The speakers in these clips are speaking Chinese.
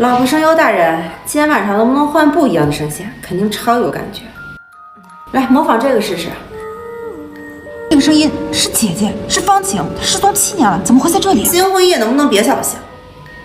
老婆声优大人，今天晚上能不能换不一样的声线？肯定超有感觉。来，模仿这个试试。这个声音是姐姐，是方晴，她失踪7年了，怎么会在这里？新婚夜能不能别小心？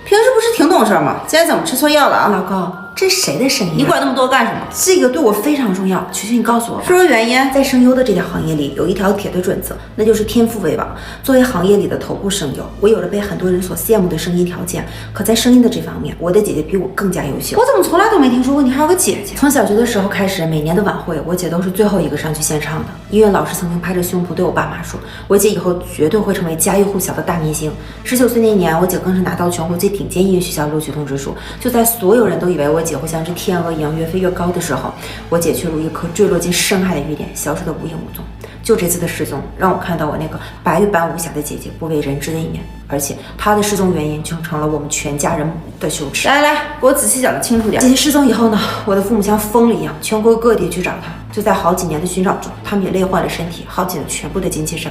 平时不是挺懂事吗？今天怎么吃错药了啊？老公，这是谁的声音？你管那么多干什么？这个对我非常重要，求求你告诉我。说说原因。在声优的这条行业里，有一条铁的准则，那就是天赋为王。作为行业里的头部声优，我有了被很多人所羡慕的声音条件。可在声音的这方面，我的姐姐比我更加优秀。我怎么从来都没听说过你还有个姐姐？从小学的时候开始，每年的晚会，我姐都是最后一个上去献唱的。音乐老师曾经拍着胸脯对我爸妈说，我姐以后绝对会成为家喻户晓的大明星。19岁那年，我姐更是拿到全国最顶尖音乐学校录取通知书。就在所有人都以为我姐会像只天鹅一样越飞越高的时候，我姐却如一颗坠落进深海的雨点，消失得无影无踪。就这次的失踪，让我看到我那个白玉般无瑕的姐姐不为人知的一面，而且她的失踪原因就成了我们全家人的羞耻。来，给我仔细讲得清楚点。姐姐失踪以后呢，我的父母像疯了一样，全国各地去找她。就在好几年的寻找中，他们也累坏了身体，耗尽了全部的精气神，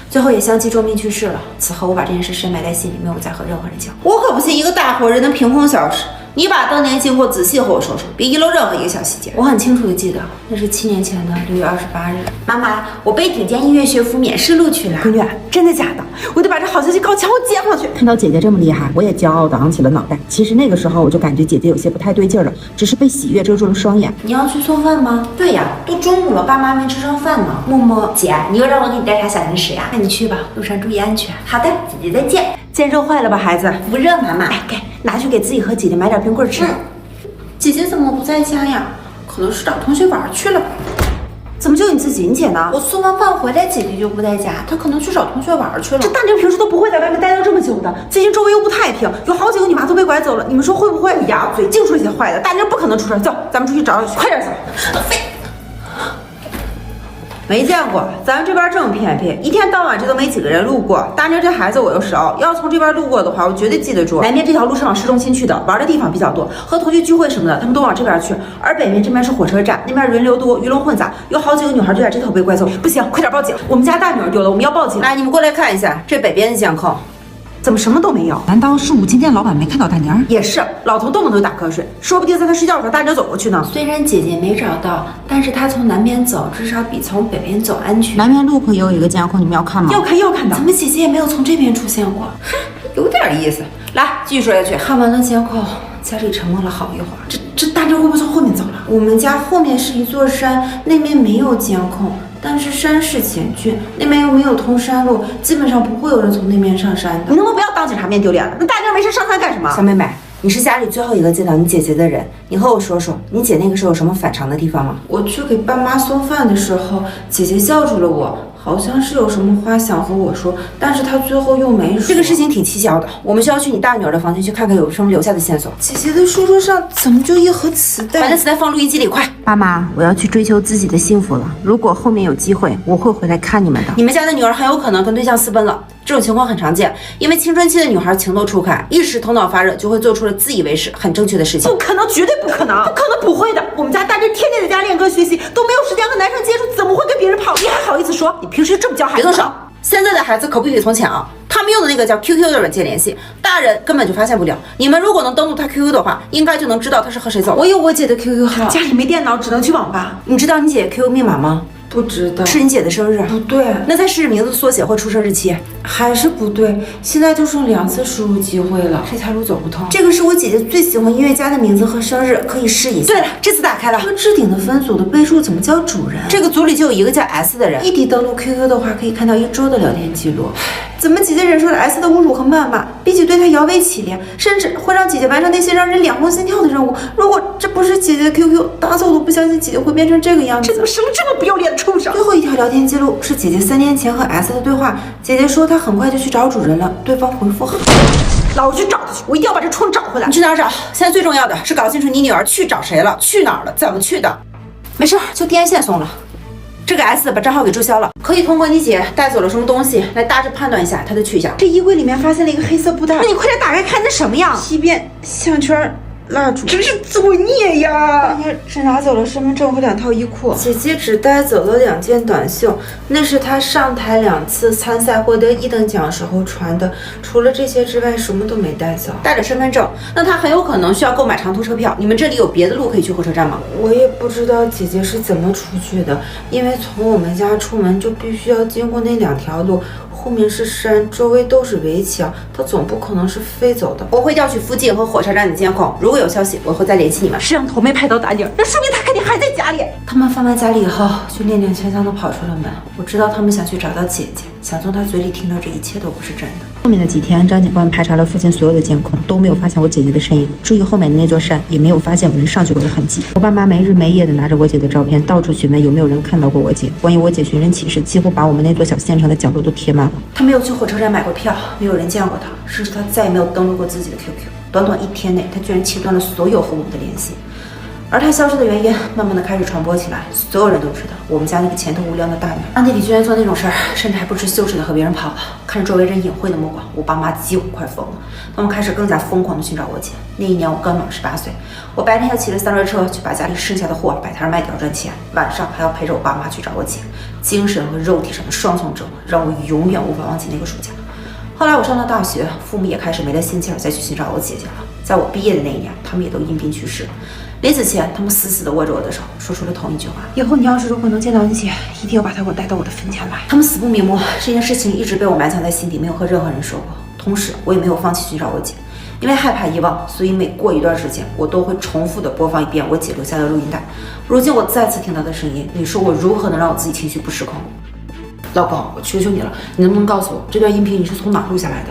最后也相继重病去世了。此后，我把这件事深埋在心里，没有再和任何人讲。我可不信一个大活人能凭空消失。你把当年经过仔细和我说说，别遗漏任何一个小细节。我很清楚的记得，那是7年前的6月28日。妈妈，我被顶尖音乐学府免试录取了。闺女，真的假的？我得把这好消息告诉我姐夫去。看到姐姐这么厉害，我也骄傲的昂起了脑袋。其实那个时候我就感觉姐姐有些不太对劲了，只是被喜悦遮住了双眼。你要去送饭吗？对呀，都中午了，爸妈没吃上饭呢。默默，姐，你又让我给你带啥小零食呀？那你去吧，路上注意安全。好的，姐姐再见。见热坏了吧，孩子？不热，妈妈。哎，给拿去给自己和姐姐买点冰棍吃。姐姐怎么不在家呀？可能是找同学玩去了吧。怎么就你自己？你姐呢？我送完饭回来，姐姐就不在家，她可能去找同学玩去了。这大妞平时都不会在外面待到这么久的，最近周围又不太平，有好几个女娃都被拐走了，你们说会不会？呀，嘴净说些坏的，大妞不可能出事。走，咱们出去找找去，快点走。没见过，咱们这边这么偏僻，一天到晚这都没几个人路过。大妞这孩子我又熟，要从这边路过的话，我绝对记得住。南面这条路是往市中心去的，玩的地方比较多，和同学聚会什么的，他们都往这边去。而北面这边是火车站，那边人流多，鱼龙混杂，有好几个女孩就在这头被拐走。不行，快点报警！我们家大女儿丢了，我们要报警。来，你们过来看一下这北边的监控。怎么什么都没有？难道是五金店老板没看到大妮儿？也是，老头动不动打瞌睡，说不定在他睡觉的时候大妮儿走过去呢。虽然姐姐没找到，但是她从南边走，至少比从北边走安全。南面路口也有一个监控，你们要看吗？要看的。怎么姐姐也没有从这边出现过？哼，有点意思。来，继续说下去。看完了监控，家里沉默了好一会儿。这大妮儿会不会从后面走了？我们家后面是一座山，那边没有监控。但是山势险峻，那边又没有通山路，基本上不会有人从那边上山的。你能不能不要当警察面丢脸了？那大妞没事上山干什么？小妹妹，你是家里最后一个见到你姐姐的人，你和我说说，你姐那个时候有什么反常的地方吗？我去给爸妈送饭的时候，姐姐叫住了我，好像是有什么话想和我说，但是她最后又没说。这个事情挺蹊跷的，我们需要去你大女儿的房间去看看有什么留下的线索。姐姐的书桌上怎么就一盒磁带？把那磁带放录音机里，快！妈妈，我要去追求自己的幸福了。如果后面有机会，我会回来看你们的。你们家的女儿很有可能跟对象私奔了，这种情况很常见，因为青春期的女孩情窦初开，一时头脑发热，就会做出了自以为是、很正确的事情。不可能，绝对不可能，不会的。我们家大妞天天在家练歌学习，都没有时间和男生接触，怎么会跟别人跑？你还好意思说？你平时这么教孩子？别动手！现在的孩子可不比从前啊，他们用的那个叫 QQ 的软件联系，大人根本就发现不了。你们如果能登录他 QQ 的话，应该就能知道他是和谁走。我有我姐的 QQ 号，家里没电脑，只能去网吧。你知道你姐 QQ 密码吗？不知道。是你姐的生日？不对。那再试试名字缩写或出生日期。还是不对。现在就剩2次输入机会了，这条路走不通。这个是我姐姐最喜欢音乐家的名字和生日，可以试一下。对了，这次打开了。这个置顶的分组的备注怎么叫主人？这个组里就有一个叫 S 的人。异地登录 QQ 的话，可以看到1周的聊天记录。怎么姐姐忍受了 S 的侮辱和谩骂，并且对她摇尾乞怜，甚至会让姐姐完成那些让人脸红心跳的任务？如果这不是姐姐的 QQ， 打死我都不相信姐姐会变成这个样子。这怎么生了这么不要脸的畜生？最后一条聊天记录是姐姐3年前和 S 的对话，姐姐说她很快就去找主人了，对方回复好。老子去找他去，我一定要把这畜生找回来。你去哪儿找？现在最重要的是搞清楚你女儿去找谁了，去哪儿了，怎么去的。没事，就电线松了。这个 S 把账号给注销了，可以通过你姐带走了什么东西来大致判断一下她的去向。这衣柜里面发现了一个黑色布袋，那你快点打开看，那什么呀？皮鞭、项圈、蜡烛，这是作孽呀！你只拿走了身份证和2套衣裤，姐姐只带走了2件短袖，那是她上台2次参赛获得1等奖时候穿的。除了这些之外，什么都没带走。带着身份证，那她很有可能需要购买长途车票。你们这里有别的路可以去火车站吗？我也不知道姐姐是怎么出去的，因为从我们家出门就必须要经过那2条路。后面是山，周围都是围墙，他总不可能是飞走的。我会调取附近和火车站的监控，如果有消息，我会再联系你们。摄像头没拍到打影，那说明他肯定还在家里。他们放完家里以后，就踉踉跄跄地跑出了门。我知道他们想去找到姐姐，想从她嘴里听到这一切都不是真的。后面的几天，张警官排查了附近所有的监控，都没有发现我姐姐的身影。注意后面的那座山，也没有发现有人上去过的痕迹。我爸妈没日没夜地拿着我姐的照片，到处询问有没有人看到过我姐。关于我姐寻人启事，几乎把我们那座小县城的角落都贴满了。她没有去火车站买过票，没有人见过她，甚至她再也没有登录过自己的 QQ。短短1天内，她居然切断了所有和我们的联系。而她消失的原因慢慢的开始传播起来，所有人都知道我们家那个前途无量的大女儿暗地里居然做那种事儿，甚至还不知羞耻的和别人跑了。看着周围人隐晦的目光，我爸妈几乎快疯了，他们开始更加疯狂的寻找我姐。那一年我刚满18岁，我白天要骑着3轮车去把家里剩下的货摆摊卖掉赚钱，晚上还要陪着我爸妈去找我姐，精神和肉体上的双重折磨让我永远无法忘记那个暑假。后来我上了大学，父母也开始没了心气儿再去寻找我姐姐了。在我毕业的那一年，他们也都因病去世。临死前，他们死死地握着我的手，说出了同一句话：以后你要是如果能见到你姐，一定要把她给我带到我的坟前来。他们死不瞑目，这件事情一直被我埋藏在心底，没有和任何人说过。同时，我也没有放弃寻找我姐，因为害怕遗忘，所以每过一段时间，我都会重复地播放一遍我姐留下的录音带。如今我再次听到的声音，你说我如何能让我自己情绪不失控？老公，我求求你了，你能不能告诉我这段音频你是从哪录下来的？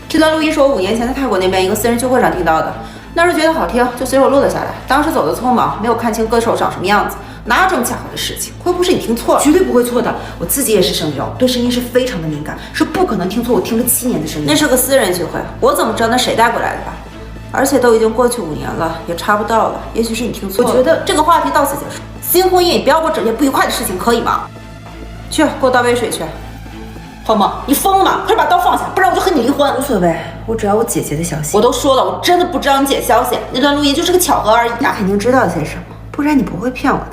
这段录音是我5年前在泰国那边一个私人聚会上听到的。那时候觉得好听，就随手录了下来。当时走的匆忙，没有看清歌手长什么样子，哪有这么巧合的事情？会不会是你听错了？绝对不会错的，我自己也是声优，对声音是非常的敏感，是不可能听错我听了7年的声音。那是个私人聚会，我怎么知道那谁带过来的吧？而且都已经过去5年了，也查不到了，也许是你听错了。我觉得这个话题到此结束。新婚夜，你不要给我整些不愉快的事情，可以吗？去，给我倒杯水去。鹏鹏，你疯了吗？快把刀放下，不然我就和你离婚。无所谓，我只要我姐姐的消息。我都说了，我真的不知道你姐消息，那段录音就是个巧合而已。你肯定知道些什么，不然你不会骗我的。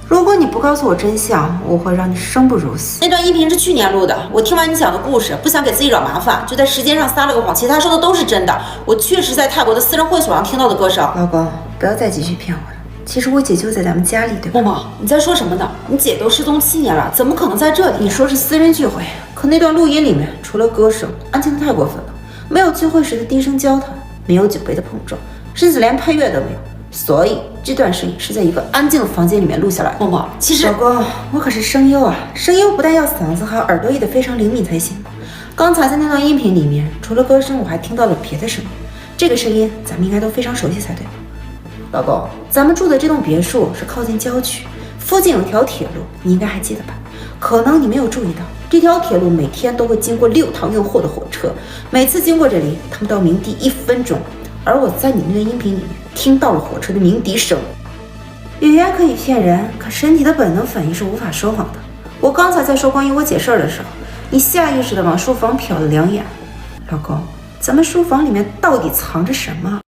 如果你不告诉我真相，我会让你生不如死。那段音频是去年录的，我听完你讲的故事，不想给自己惹麻烦，就在时间上撒了个谎，其他说的都是真的。我确实在泰国的私人会所上听到的歌声。老公，不要再继续骗我了。其实我姐就在咱们家里，对吧？梦梦，你在说什么呢？你姐都失踪7年了，怎么可能在这里？你说是私人聚会，可那段录音里面除了歌声，安静的太过分了，没有聚会时的低声交谈，没有酒杯的碰撞，甚至连配乐都没有。所以这段声音是在一个安静的房间里面录下来的。梦梦，其实老公，我可是声优啊，声优不但要嗓子和耳朵也得非常灵敏才行。刚才在那段音频里面，除了歌声，我还听到了别的声音，这个声音咱们应该都非常熟悉才对。老公，咱们住的这栋别墅是靠近郊区，附近有条铁路，你应该还记得吧？可能你没有注意到，这条铁路每天都会经过6趟运货的火车，每次经过这里，他们到鸣笛1分钟。而我在你那个音频里面听到了火车的鸣笛声。语言可以骗人，可身体的本能反应是无法说谎的。我刚才在说关于我姐事儿的时候，你下意识地往书房瞟了2眼。老公，咱们书房里面到底藏着什么？